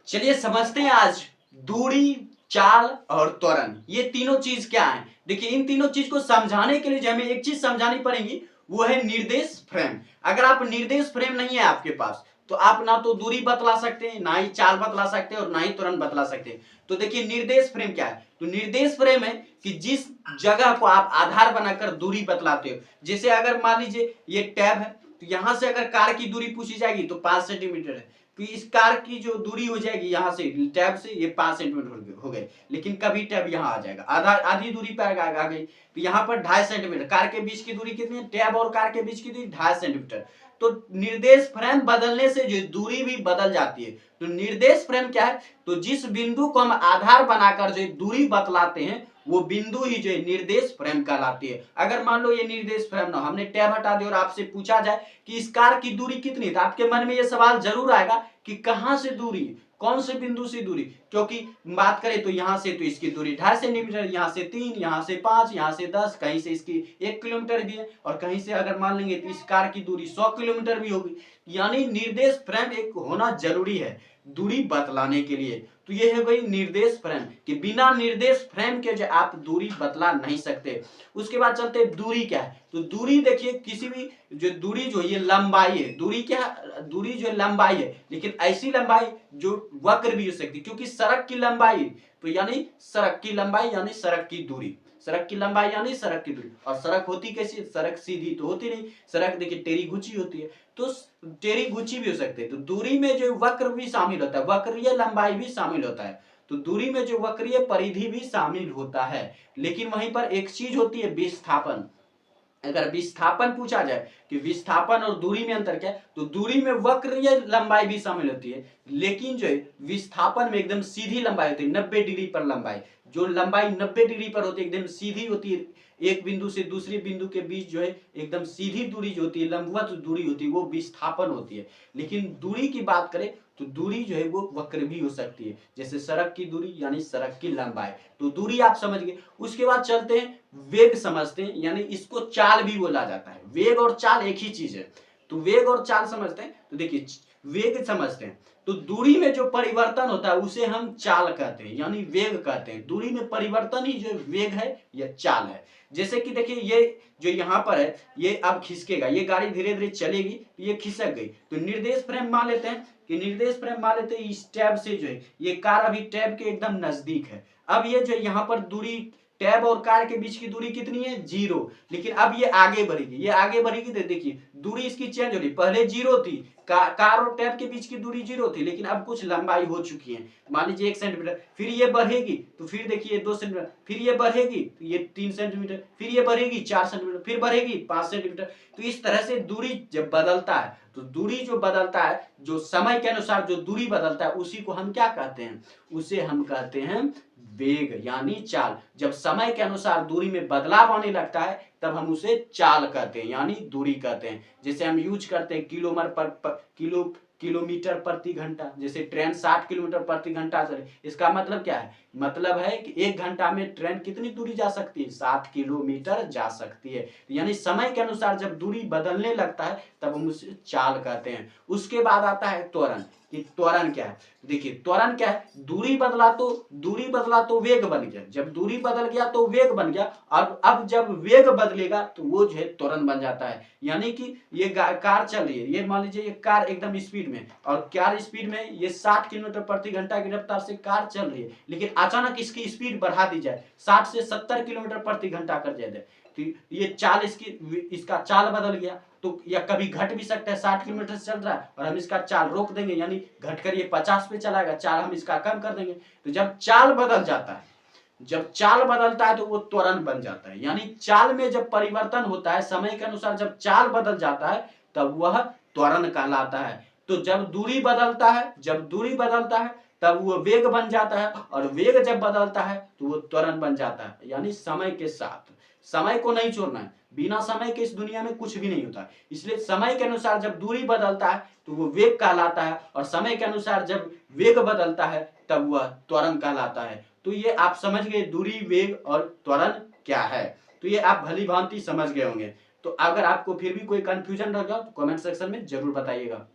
चलिए समझते हैं आज दूरी, चाल और त्वरण, ये तीनों चीज क्या है। देखिए इन तीनों चीज को समझाने के लिए जो हमें एक चीज समझानी पड़ेगी वो है निर्देश फ्रेम। अगर आप निर्देश फ्रेम नहीं है आपके पास तो आप ना तो दूरी बतला सकते हैं, ना ही चाल बतला सकते हैं और ना ही त्वरण बतला सकते हैं। तो देखिए निर्देश फ्रेम क्या है, तो निर्देश फ्रेम है कि जिस जगह को आप आधार बनाकर दूरी बतलाते हो। जैसे अगर मान लीजिए ये टैब है, तो यहां से अगर कार की दूरी पूछी जाएगी तो 5 सेंटीमीटर है, तो इस कार की जो दूरी हो जाएगी यहाँ से टैब से ये 5 सेंटीमीटर हो गए। लेकिन कभी टैब यहाँ आ जाएगा आधी दूरी पर आ गई, तो यहाँ पर 2.5 सेंटीमीटर। कार के बीच की दूरी कितनी है, टैब और कार के बीच की दूरी 2.5 सेंटीमीटर। तो निर्देश फ्रेम बदलने से जो दूरी भी बदल जाती है। तो निर्देश फ्रेम क्या है, तो जिस बिंदु को हम आधार बनाकर जो दूरी बतलाते हैं वो बिंदु ही जो निर्देश फ्रेम कहलाती है। अगर मान लो ये निर्देश फ्रेम ना, हमने टैब हटा दिया और आपसे पूछा जाए कि इस कार की दूरी कितनी, तो आपके मन में ये सवाल जरूर आएगा कि कहां से दूरी, कौन से बिंदु से दूरी। क्योंकि बात करें तो यहां से तो इसकी दूरी 2.5 सेंटीमीटर, यहां से 3, यहां से 5, यहां से 10, कहीं से इसकी 1 किलोमीटर भी है और कहीं से अगर मान लेंगे तो इस कार की दूरी 100 किलोमीटर भी होगी। यानी निर्देश फ्रेम एक होना जरूरी है दूरी बतलाने के लिए। तो ये है गई निर्देश फ्रेम कि बिना निर्देश फ्रेम के जो आप दूरी बतला नहीं सकते। उसके बाद चलते दूरी क्या है, तो दूरी देखिए किसी भी जो दूरी जो ये लंबाई है, दूरी क्या है, दूरी जो लंबाई है, लेकिन ऐसी लंबाई जो वक्र भी हो सकती है। क्योंकि सड़क की लंबाई तो यानी सड़क की लंबाई यानी सड़क की दूरी, सड़क की लंबाई यानी सड़क की दूरी। और सड़क होती कैसी, सड़क सीधी तो होती नहीं, सड़क देखिए टेढ़ी गुची होती है, तो टेढ़ी गुची भी हो सकती है। तो दूरी में जो वक्र भी शामिल होता है, वक्रीय लंबाई भी शामिल होता है। तो दूरी में जो वक्रीय परिधि भी शामिल होता है। लेकिन वहीं पर एक चीज होती है विस्थापन। अगर विस्थापन पूछा जाए कि विस्थापन और दूरी में अंतर क्या है, तो दूरी में वक्रीय लंबाई भी शामिल होती है, लेकिन जो है विस्थापन में एकदम सीधी लंबाई होती है, 90 डिग्री पर लंबाई। जो लंबाई 90 डिग्री पर होती है, एकदम सीधी होती है, एक बिंदु से दूसरे बिंदु के बीच जो है एकदम सीधी दूरी जो होती है, लंबवत दूरी होती है, वो विस्थापन होती है। लेकिन दूरी की बात करें तो दूरी जो है वो वक्र भी हो सकती है, जैसे सड़क की दूरी यानी सड़क की लंबाई। तो दूरी आप समझ गए। उसके बाद चलते हैं वेग समझते हैं, यानी इसको चाल भी बोला जाता है। वेग और चाल एक ही चीज है। तो वेग और चाल समझते हैं, तो देखिए वेग समझते हैं, तो दूरी में जो परिवर्तन होता है उसे हम चाल कहते हैं, यानी वेग कहते हैं। दूरी में परिवर्तन ही जो वेग है या चाल है। जैसे कि देखिए ये जो यहाँ पर है ये अब खिसकेगा, ये गाड़ी धीरे धीरे चलेगी, ये खिसक गई। तो निर्देश फ्रेम मान लेते हैं कि निर्देश फ्रेम मान लेते हैं इस टैब से जो है ये कार अभी टैब के एकदम नजदीक है। अब ये जो यहाँ पर दूरी टैब और कार के बीच की दूरी कितनी है, 0। लेकिन अब ये आगे बढ़ेगी, ये आगे बढ़ेगी तो देखिए दूरी इसकी चेंज हो रही, पहले 0 थी, कार और टैब के बीच की दूरी 0 थी, लेकिन अब कुछ लंबाई हो चुकी है, मान लीजिए 1 सेंटीमीटर। फिर ये बढ़ेगी तो फिर देखिए 2 सेंटीमीटर, फिर ये बढ़ेगी तो ये 3 सेंटीमीटर, फिर ये बढ़ेगी 4 सेंटीमीटर, फिर बढ़ेगी 5 सेंटीमीटर। तो इस तरह से दूरी जब बदलता है, तो दूरी जो बदलता है, जो समय के अनुसार जो दूरी बदलता है उसी को हम क्या कहते हैं, उसे हम कहते हैं वेग यानी चाल। जब समय के अनुसार दूरी में बदलाव आने लगता है तब हम उसे चाल कहते हैं यानी दूरी कहते हैं। जैसे हम यूज करते हैं किलोमीटर प्रति घंटा, जैसे ट्रेन 60 किलोमीटर प्रति घंटा चले, इसका मतलब क्या है, मतलब है कि 1 घंटा में ट्रेन कितनी दूरी जा सकती है, 60 किलोमीटर जा सकती है। यानी समय के अनुसार जब दूरी बदलने लगता है तब हम उसे चाल कहते हैं। उसके बाद आता है त्वरण, कि त्वरण क्या है। देखिए त्वरण क्या है, दूरी बदला तो वेग बन गया, जब दूरी बदल गया तो वेग बन गया, और अब जब वेग बदलेगा तो वो जो है त्वरण बन जाता है। यानी कि ये कार चल रही है, ये मान लीजिए ये कार एकदम स्पीड में, और कार स्पीड में ये 60 किलोमीटर प्रति घंटा की रफ्तार से कार चल रही है, लेकिन अचानक इसकी स्पीड बढ़ा दी जाए, 60 से 70 किलोमीटर प्रति घंटा कर दिया जाए, तो ये चाल इसका चाल बदल गया। तो या कभी घट भी सकता है, 60 किलोमीटर से चल रहा है और हम इसका चाल रोक देंगे, यानी घट कर ये 50 पे चलाएगा, चाल हम इसका कम कर देंगे। तो जब चाल बदल जाता है, जब चाल बदलता है तो वो त्वरण बन जाता है। यानी चाल में जब परिवर्तन होता है, समय के अनुसार जब चाल बदल जाता है तब वह त्वरण कहलाता है। तो जब दूरी बदलता है तब वो वेग बन जाता है, और वेग जब बदलता है तो वो त्वरण बन जाता है। यानी समय के साथ, समय को नहीं छोड़ना है, बिना समय के इस दुनिया में कुछ भी नहीं होता। इसलिए समय के अनुसार जब दूरी बदलता है तो वो वेग कहलाता है, और समय के अनुसार जब वेग बदलता है तब वह त्वरण कहलाता है। तो ये आप समझ गए दूरी, वेग और त्वरण क्या है। तो ये आप भली भांति समझ गए होंगे। तो अगर आपको फिर भी कोई कंफ्यूजन रहेगा तो कमेंट सेक्शन में जरूर बताइएगा।